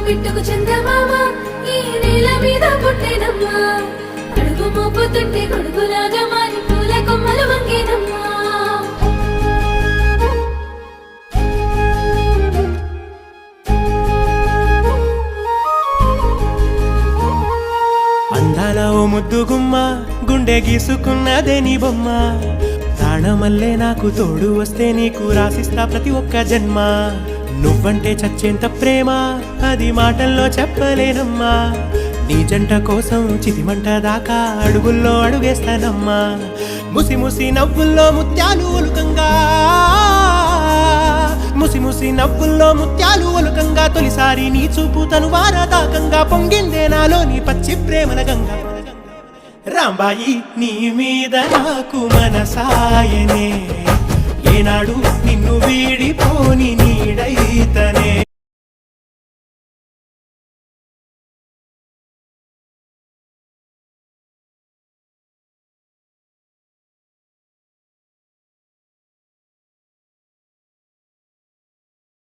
బిట్టుకు చందమామ ఈ నేల మీద పుట్టేనమ్మా అడుగు మోపుతుంటే కొడుకులాగా మారి పూల కొమ్మలు వంగేనమ్మా అందాల ఓ ముద్దు గుమ్మ గుండె గీసుకున్నదే నీ బొమ్మ ప్రాణమల్లే నాకు తోడు వస్తే నీకు రాసిస్తా ప్రతి ఒక్క జన్మ నువ్వంటే చచ్చేంత ప్రేమ అది మాటల్లో చెప్పలేనమ్మా నీ జంట కోసం చితిమంట దాకా అడుగుల్లో అడుగేస్తానమ్మా ముసి ముసి నవ్వుల్లో ముత్యాలు ఒలుకంగా ముసి ముసి నవ్వుల్లో ముత్యాలు ఒలుకంగా తొలిసారి నీ చూపు తను వారదాకంగా పొంగిందే నాలో నీ పచ్చి ప్రేమల గంగా రాంబాయి నీ మీద నాకు మనసాయనే ఏనాడు నిన్ను వీడిపోని నీడైతనే